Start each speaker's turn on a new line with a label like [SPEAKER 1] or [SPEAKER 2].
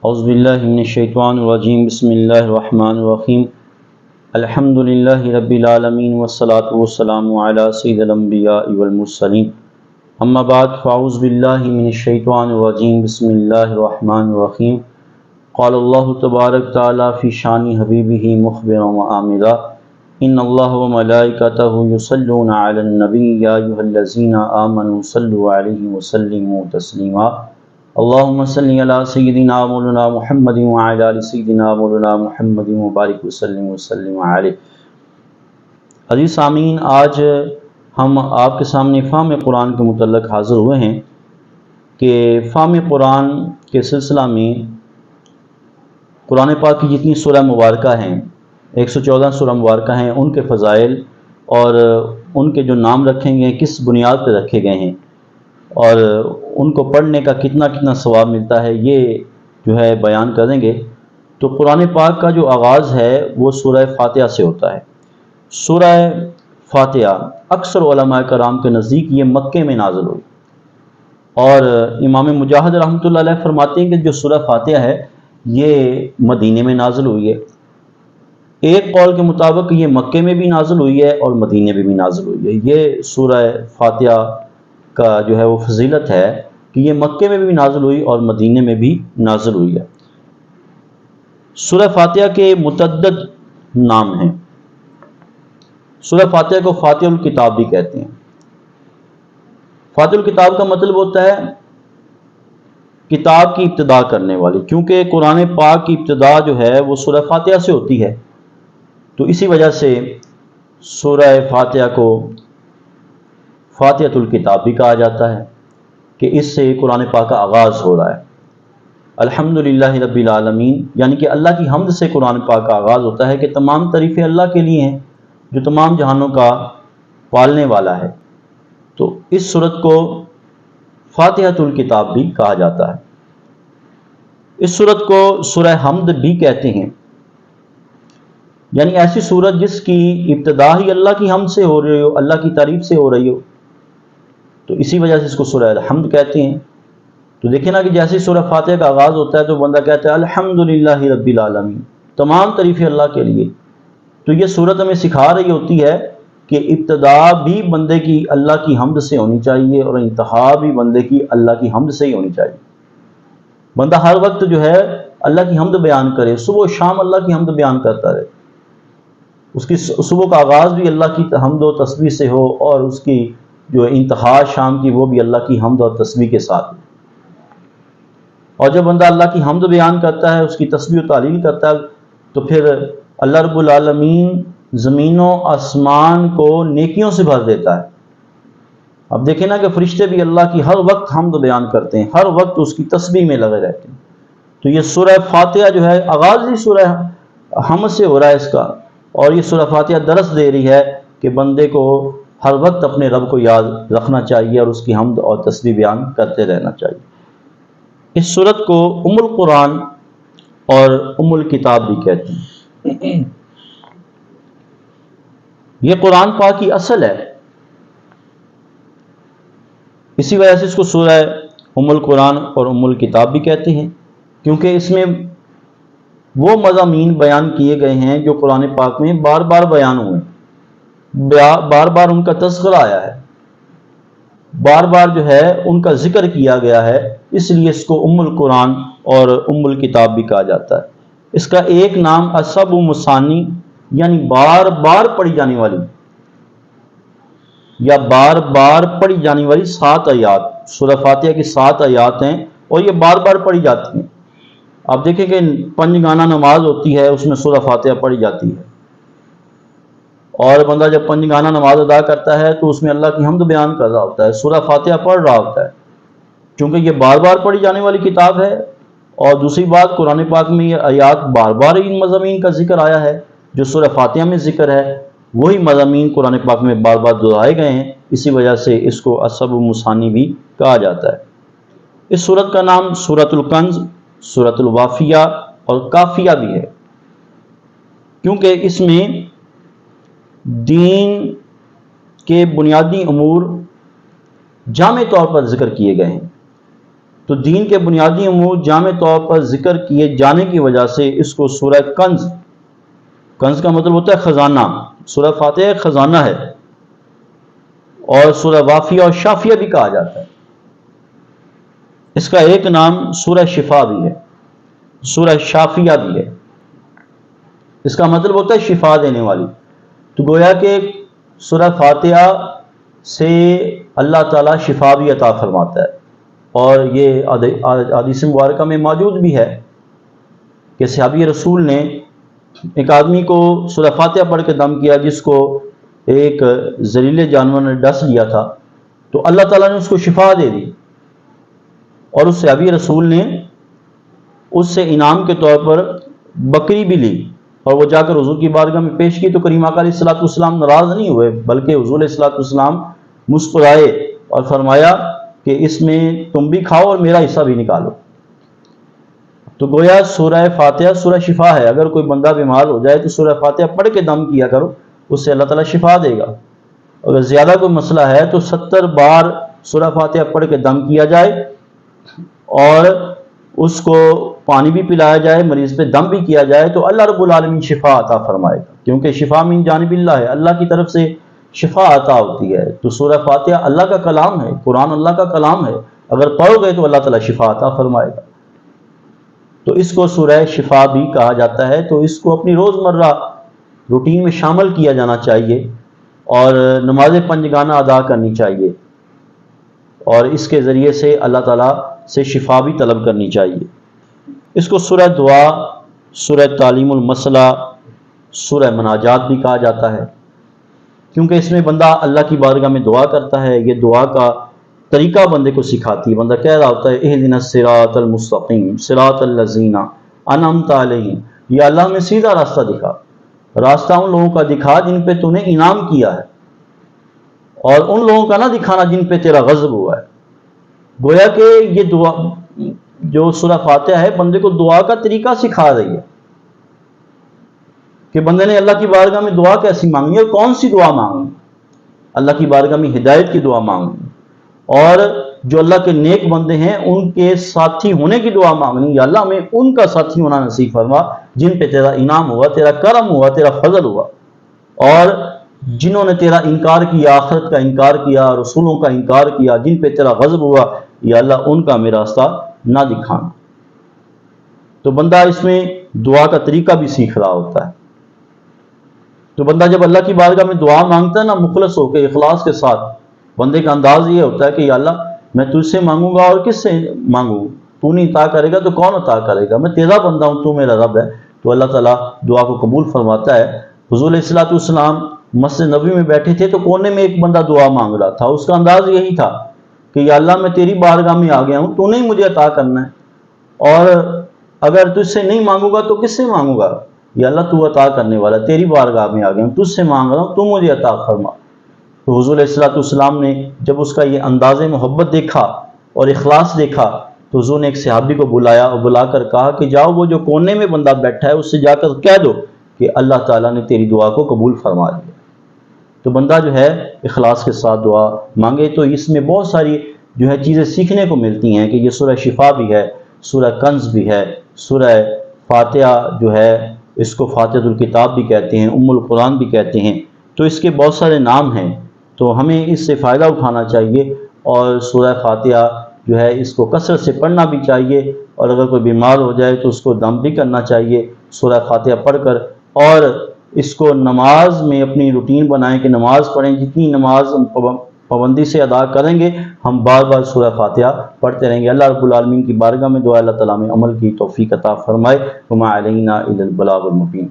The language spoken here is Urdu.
[SPEAKER 1] اعوذ باللہ من الشیطان الرجیم بسم اللہ الرحمن الرحیم الحمد للہ رب العالمین والصلاة والسلام علی سید الانبیاء والمرسلین اما بعد فاعوذ باللہ من الشیطان الرجیم بسم اللہ الرحمن الرحیم قال اللہ تبارک تعالی فی شان حبیبہ مخبرا وآمرا ان اللہ وملائکتہ یصلون علی النبی یا ایھا الذین آمنوا صلوا علیہ وسلموا تسلیما اللہم صلی علی سیدنا مولانا محمد وعلی آل سیدنا مولانا محمد مبارک وسلم علیہ۔ عزیز سامعین، آج ہم آپ کے سامنے فہم قرآن کے متعلق حاضر ہوئے ہیں کہ فہم قرآن کے سلسلہ میں قرآن پاک کی جتنی سورہ مبارکہ ہیں 114 سورہ مبارکہ ہیں، ان کے فضائل اور ان کے جو نام رکھیں گے کس بنیاد پہ رکھے گئے ہیں اور ان کو پڑھنے کا کتنا ثواب ملتا ہے، یہ جو ہے بیان کریں گے۔ تو قرآن پاک کا جو آغاز ہے وہ سورہ فاتحہ سے ہوتا ہے۔ سورہ فاتحہ اکثر علماء کرام کے نزدیک یہ مکے میں نازل ہوئی، اور امام مجاہد رحمۃ اللہ علیہ فرماتے ہیں کہ جو سورہ فاتحہ ہے یہ مدینے میں نازل ہوئی ہے۔ ایک قول کے مطابق یہ مکے میں بھی نازل ہوئی ہے اور مدینے میں بھی نازل ہوئی ہے۔ یہ سورہ فاتحہ کا جو ہے وہ فضیلت ہے کہ یہ مکے میں بھی نازل ہوئی اور مدینے میں بھی نازل ہوئی ہے۔ سورہ فاتحہ کے متعدد نام ہیں۔ سورہ فاتحہ کو فاتحہ الکتاب بھی کہتے ہیں۔ فاتحہ الکتاب کا مطلب ہوتا ہے کتاب کی ابتدا کرنے والی، کیونکہ قرآن پاک کی ابتدا جو ہے وہ سورہ فاتحہ سے ہوتی ہے، تو اسی وجہ سے سورہ فاتحہ کو فاتحۃ الکتاب بھی کہا جاتا ہے کہ اس سے قرآن پاک کا آغاز ہو رہا ہے۔ الحمدللہ رب العالمین، یعنی کہ اللہ کی حمد سے قرآن پاک کا آغاز ہوتا ہے کہ تمام تعریفیں اللہ کے لیے ہیں جو تمام جہانوں کا پالنے والا ہے۔ تو اس سورت کو فاتحۃ الکتاب بھی کہا جاتا ہے۔ اس سورت کو سورہ حمد بھی کہتے ہیں، یعنی ایسی سورت جس کی ابتدا ہی اللہ کی حمد سے ہو رہی ہو، اللہ کی تعریف سے ہو رہی ہو، تو اسی وجہ سے اس کو سورہ الحمد کہتے ہیں۔ تو دیکھیں نا کہ جیسے سورہ فاتحہ کا آغاز ہوتا ہے تو بندہ کہتا ہے الحمدللہ رب العالمین، تمام تعریفیں اللہ کے لیے۔ تو یہ سورت ہمیں سکھا رہی ہوتی ہے کہ ابتدا بھی بندے کی اللہ کی حمد سے ہونی چاہیے اور انتہا بھی بندے کی اللہ کی حمد سے ہی ہونی چاہیے۔ بندہ ہر وقت جو ہے اللہ کی حمد بیان کرے، صبح و شام اللہ کی حمد بیان کرتا رہے، اس کی صبح کا آغاز بھی اللہ کی حمد و تسبیح سے ہو اور اس کی جو انتہا شام کی وہ بھی اللہ کی حمد اور تسبیح کے ساتھ۔ اور جب بندہ اللہ کی حمد بیان کرتا ہے، اس کی تسبیح و تعلیل کرتا ہے، تو پھر اللہ رب العالمین زمین و آسمان کو نیکیوں سے بھر دیتا ہے۔ اب دیکھیں نا کہ فرشتے بھی اللہ کی ہر وقت حمد بیان کرتے ہیں، ہر وقت اس کی تسبیح میں لگے رہتے ہیں۔ تو یہ سورہ فاتحہ جو ہے آغاز ہی سورہ حمد سے ہو رہا ہے اس کا، اور یہ سورہ فاتحہ درس دے رہی ہے کہ بندے کو ہر وقت اپنے رب کو یاد رکھنا چاہیے اور اس کی حمد اور تسبیح بیان کرتے رہنا چاہیے۔ اس سورت کو ام القرآن اور ام الکتاب بھی کہتے ہیں۔ یہ قرآن پاک کی اصل ہے، اسی وجہ سے اس کو سورہ ام القرآن اور ام الکتاب بھی کہتے ہیں، کیونکہ اس میں وہ مضامین بیان کیے گئے ہیں جو قرآن پاک میں بار بار بیان ہوئے، بار بار ان کا تذکرہ آیا ہے، بار بار جو ہے ان کا ذکر کیا گیا ہے، اس لیے اس کو ام القرآن اور ام الکتاب بھی کہا جاتا ہے۔ اس کا ایک نام اسب مسانی، یعنی بار بار پڑھی جانے والی یا بار بار پڑھی جانے والی 7 آیات، سورہ فاتحہ کی 7 آیات ہیں اور یہ بار بار پڑھی جاتی ہیں۔ آپ دیکھیں کہ 5 گانا نماز ہوتی ہے، اس میں سورہ فاتحہ پڑھی جاتی ہے، اور بندہ جب 5 گانا نماز ادا کرتا ہے تو اس میں اللہ کی حمد بیان کر رہا ہوتا ہے، سورہ فاتحہ پڑھ رہا ہوتا ہے، چونکہ یہ بار بار پڑھی جانے والی کتاب ہے۔ اور دوسری بات، قرآن پاک میں یہ آیات بار بار ان مضامین کا ذکر آیا ہے جو سورہ فاتحہ میں ذکر ہے، وہی مضامین قرآن پاک میں بار بار دہرائے گئے ہیں، اسی وجہ سے اس کو اسب مسانی بھی کہا جاتا ہے۔ اس سورت کا نام سورۃ الکنز، سورۃ الوافیہ اور کافیہ بھی ہے، کیونکہ اس میں دین کے بنیادی امور جامع طور پر ذکر کیے گئے ہیں۔ تو دین کے بنیادی امور جامع طور پر ذکر کیے جانے کی وجہ سے اس کو سورہ کنز کا مطلب ہوتا ہے خزانہ، سورہ فاتحہ ایک خزانہ ہے، اور سورہ وافیہ اور شافیہ بھی کہا جاتا ہے۔ اس کا ایک نام سورہ شفا بھی ہے، سورہ شافیہ بھی ہے، اس کا مطلب ہوتا ہے شفا دینے والی۔ تو گویا کہ سورہ فاتحہ سے اللہ تعالیٰ شفا بھی عطا فرماتا ہے، اور یہ حدیث مبارکہ میں موجود بھی ہے کہ صحابی رسول نے ایک آدمی کو سورہ فاتحہ پڑھ کے دم کیا جس کو ایک زہریلے جانور نے ڈس لیا تھا، تو اللہ تعالیٰ نے اس کو شفا دے دی، اور اس صحابی رسول نے اس سے انعام کے طور پر بکری بھی لی، اور وہ جا کر حضور کی بارگاہ میں پیش کی۔ تو کریم آقا علیہ الصلوۃ والسلام ناراض نہیں ہوئے، بلکہ حضور علیہ الصلوۃ والسلام مسکرائے اور فرمایا کہ اس میں تم بھی کھاؤ اور میرا حصہ بھی نکالو۔ تو گویا سورہ فاتحہ سورہ شفا ہے۔ اگر کوئی بندہ بیمار ہو جائے تو سورہ فاتحہ پڑھ کے دم کیا کرو، اس سے اللہ تعالیٰ شفا دے گا۔ اگر زیادہ کوئی مسئلہ ہے تو 70 بار سورہ فاتحہ پڑھ کے دم کیا جائے، اور اس کو پانی بھی پلایا جائے، مریض پہ دم بھی کیا جائے، تو اللہ رب العالمین شفا عطا فرمائے گا، کیونکہ شفا من جانب اللہ ہے، اللہ کی طرف سے شفا عطا ہوتی ہے۔ تو سورہ فاتحہ اللہ کا کلام ہے، قرآن اللہ کا کلام ہے، اگر پڑھو گے تو اللہ تعالیٰ شفا عطا فرمائے گا۔ تو اس کو سورہ شفا بھی کہا جاتا ہے۔ تو اس کو اپنی روزمرہ روٹین میں شامل کیا جانا چاہیے، اور نماز پنجگانہ ادا کرنی چاہیے، اور اس کے ذریعے سے اللہ تعالیٰ سے شفا بھی طلب کرنی چاہیے۔ اس کو سورہ دعا، سورہ تعلیم المسئلہ، سورہ مناجات بھی کہا جاتا ہے، کیونکہ اس میں بندہ اللہ کی بارگاہ میں دعا کرتا ہے۔ یہ دعا کا طریقہ بندے کو سکھاتی ہے۔ بندہ کہہ رہا ہوتا ہے اہدنا الصراط المستقیم صراط الذین انعمت علیہم، یا اللہ ہمیں سیدھا راستہ دکھا، راستہ ان لوگوں کا دکھا جن پہ تو نے انعام کیا ہے، اور ان لوگوں کا نہ دکھانا جن پہ تیرا غضب ہوا ہے۔ گویا کہ یہ دعا جو سورہ فاتحہ ہے بندے کو دعا کا طریقہ سکھا رہی ہے کہ بندے نے اللہ کی بارگاہ میں دعا کیسی مانگنی ہے اور کون سی دعا مانگنی، اللہ کی بارگاہ میں ہدایت کی دعا مانگنی، اور جو اللہ کے نیک بندے ہیں ان کے ساتھی ہونے کی دعا مانگنی، یا اللہ ہمیں ان کا ساتھی ہونا نصیب فرما جن پہ تیرا انعام ہوا، تیرا کرم ہوا، تیرا فضل ہوا، اور جنہوں نے تیرا انکار کیا، آخرت کا انکار کیا، رسولوں کا انکار کیا، جن پہ تیرا غضب ہوا، یا اللہ ان کا ہمیں راستہ نہ دکھانا۔ تو بندہ اس میں دعا کا طریقہ بھی سیکھ رہا ہوتا ہے۔ تو بندہ جب اللہ کی بارگاہ میں دعا مانگتا ہے نا، مخلص ہو کے اخلاص کے ساتھ، بندے کا انداز یہ ہوتا ہے کہ یا اللہ میں تجھ سے مانگوں گا، اور کس سے مانگوں؟ تو نہیں عطا کرے گا تو کون عطا کرے گا؟ میں تیرا بندہ ہوں، تو میرا رب ہے۔ تو اللہ تعالیٰ دعا کو قبول فرماتا ہے۔ حضور علیہ الصلوۃ والسلام مسجد نبوی میں بیٹھے تھے تو کونے میں ایک بندہ دعا مانگ رہا تھا، اس کا انداز یہی تھا کہ یا اللہ میں تیری بارگاہ میں آ گیا ہوں، تو نہیں مجھے عطا کرنا ہے، اور اگر تجھ سے نہیں مانگوں گا تو کس سے مانگوں گا؟ یا اللہ تو عطا کرنے والا، تیری بارگاہ میں آ گیا ہوں، تجھ سے مانگ رہا ہوں، تو مجھے عطا فرما۔ تو حضور علیہ الصلوۃ والسلام نے جب اس کا یہ انداز محبت دیکھا اور اخلاص دیکھا تو حضور نے ایک صحابی کو بلایا اور بلا کر کہا کہ جاؤ وہ جو کونے میں بندہ بیٹھا ہے اس سے جا کر کہہ دو کہ اللہ تعالیٰ نے تیری دعا کو قبول فرما لیا۔ تو بندہ جو ہے اخلاص کے ساتھ دعا مانگے تو اس میں بہت ساری جو ہے چیزیں سیکھنے کو ملتی ہیں، کہ یہ سورہ شفا بھی ہے، سورہ کنز بھی ہے، سورہ فاتحہ جو ہے اس کو فاتحۃ الکتاب بھی کہتے ہیں، ام القرآن بھی کہتے ہیں۔ تو اس کے بہت سارے نام ہیں، تو ہمیں اس سے فائدہ اٹھانا چاہیے، اور سورہ فاتحہ جو ہے اس کو کثرت سے پڑھنا بھی چاہیے، اور اگر کوئی بیمار ہو جائے تو اس کو دم بھی کرنا چاہیے سورہ فاتحہ پڑھ کر، اور اس کو نماز میں اپنی روٹین بنائیں کہ نماز پڑھیں، جتنی نماز پابندی سے ادا کریں گے ہم بار بار سورہ فاتحہ پڑھتے رہیں گے۔ اللہ رب العالمین کی بارگاہ میں دعا اللہ تعالیٰ میں عمل کی توفیق عطا فرمائے۔ وما علینا الا البلاغ المبین۔